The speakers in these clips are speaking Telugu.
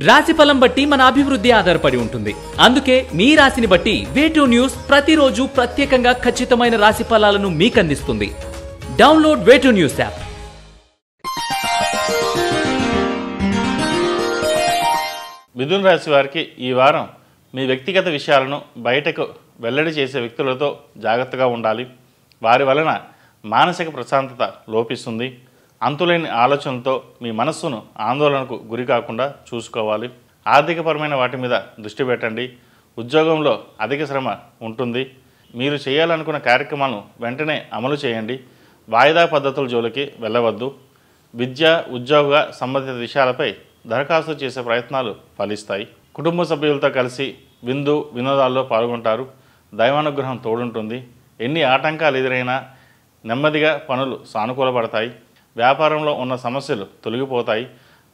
రాశిఫలం బట్టి మన అభివృద్ధి ఆధారపడి ఉంటుంది. అందుకే మీ రాశిని బట్టి వే2 న్యూస్ ప్రతిరోజు ప్రత్యేకంగా ఖచ్చితమైన రాశి ఫలాలను మీకు అందిస్తుంది. Download Way2 news app. మిథున రాశి వారికి ఈ వారం మీ వ్యక్తిగత విషయాలను బయటకు వెల్లడి చేసే వ్యక్తులతో జాగ్రత్తగా ఉండాలి. వారి వలన మానసిక ప్రశాంతత లోపిస్తుంది. అంతులేని ఆలోచనలతో మీ మనస్సును ఆందోళనకు గురి కాకుండా చూసుకోవాలి. ఆర్థికపరమైన వాటి మీద దృష్టి పెట్టండి. ఉద్యోగంలో అధిక శ్రమ ఉంటుంది. మీరు చేయాలనుకున్న కార్యక్రమాలను వెంటనే అమలు చేయండి. వాయిదా పద్ధతుల జోలికి వెళ్ళవద్దు. విద్య, ఉద్యోగ సంబంధిత విషయాలపై దరఖాస్తు చేసే ప్రయత్నాలు ఫలిస్తాయి. కుటుంబ సభ్యులతో కలిసి విందు వినోదాల్లో పాల్గొంటారు. దైవానుగ్రహం తోడుంటుంది. ఎన్ని ఆటంకాలు ఎదురైనా నెమ్మదిగా పనులు సానుకూలపడతాయి. వ్యాపారంలో ఉన్న సమస్యలు తొలగిపోతాయి.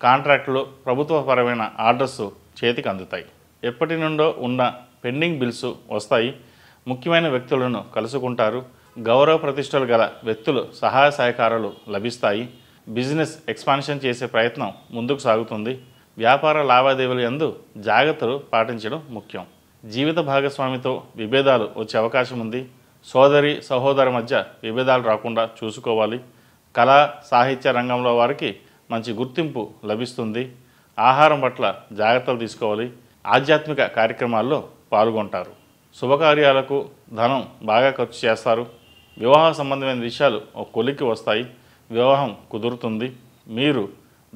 కాంట్రాక్టులు, ప్రభుత్వపరమైన ఆర్డర్స్ చేతికి అందుతాయి. ఎప్పటి నుండో ఉన్న పెండింగ్ బిల్స్ వస్తాయి. ముఖ్యమైన వ్యక్తులను కలుసుకుంటారు. గౌరవ ప్రతిష్టలు గల వ్యక్తులు సహాయ సహకారాలు లభిస్తాయి. బిజినెస్ ఎక్స్పాన్షన్ చేసే ప్రయత్నం ముందుకు సాగుతుంది. వ్యాపార లావాదేవీల యందు జాగ్రత్తలు పాటించడం ముఖ్యం. జీవిత భాగస్వామితో విభేదాలు వచ్చే అవకాశం ఉంది. సోదరి సహోదరు మధ్య విభేదాలు రాకుండా చూసుకోవాలి. కళా సాహిత్య రంగంలో వారికి మంచి గుర్తింపు లభిస్తుంది. ఆహారం పట్ల జాగ్రత్తలు తీసుకోవాలి. ఆధ్యాత్మిక కార్యక్రమాల్లో పాల్గొంటారు. శుభకార్యాలకు ధనం బాగా ఖర్చు చేస్తారు. వివాహ సంబంధమైన విషయాలు ఒక కొలిక్కి వస్తాయి. వివాహం కుదురుతుంది. మీరు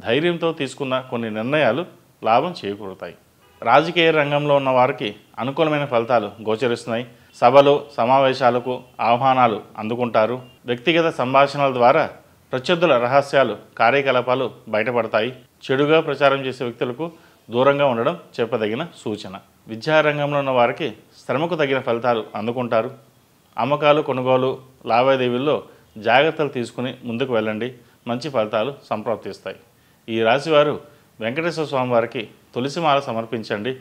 ధైర్యంతో తీసుకున్న కొన్ని నిర్ణయాలు లాభం చేకూరుతాయి. రాజకీయ రంగంలో ఉన్న వారికి అనుకూలమైన ఫలితాలు గోచరిస్తున్నాయి. సభలు, సమావేశాలకు ఆహ్వానాలు అందుకుంటారు. వ్యక్తిగత సంభాషణల ద్వారా ప్రత్యర్థుల రహస్యాలు, కార్యకలాపాలు బయటపడతాయి. చెడుగా ప్రచారం చేసే వ్యక్తులకు దూరంగా ఉండడం చెప్పదగిన సూచన. విద్యారంగంలో ఉన్న వారికి శ్రమకు తగిన ఫలితాలు అందుకుంటారు. అమ్మకాలు, కొనుగోలు లావాదేవీల్లో జాగ్రత్తలు తీసుకుని ముందుకు వెళ్ళండి. మంచి ఫలితాలు సంప్రాప్తిస్తాయి. ఈ రాశివారు వెంకటేశ్వర స్వామి వారికి తులసిమాల సమర్పించండి.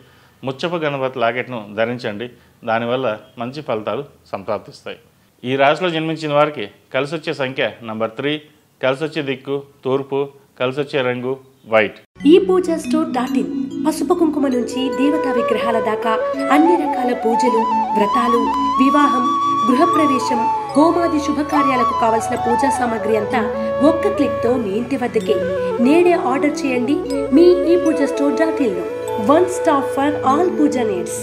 ముచ్చపు గణపతి లాకెట్ను ధరించండి. దానివల్ల మంచి ఫలితాలు సంప్రాప్తిస్తాయి. ఈ రాశిలో జన్మించిన వారికి కలిసొచ్చే సంఖ్య నంబర్ 3, కలిసొచ్చే దిక్కు తూర్పు, కలిసొచ్చే రంగు వైట్. ఈ పూజా స్టోర్.in పసుపు కుంకుమ నుంచి దేవతా విగ్రహాల దాకా అన్ని రకాల పూజలు, వ్రతాలు, వివాహం, గృహప్రవేశం, హోమాది శుభకార్యాలకు కావలసిన పూజా సామాగ్రి అంతా ఒక్క క్లిక్ తో మీ ఇంటి వద్దకే. నేడే ఆర్డర్ చేయండి మీ ఈ పూజా స్టోర్.in లో. One stop for all puja needs.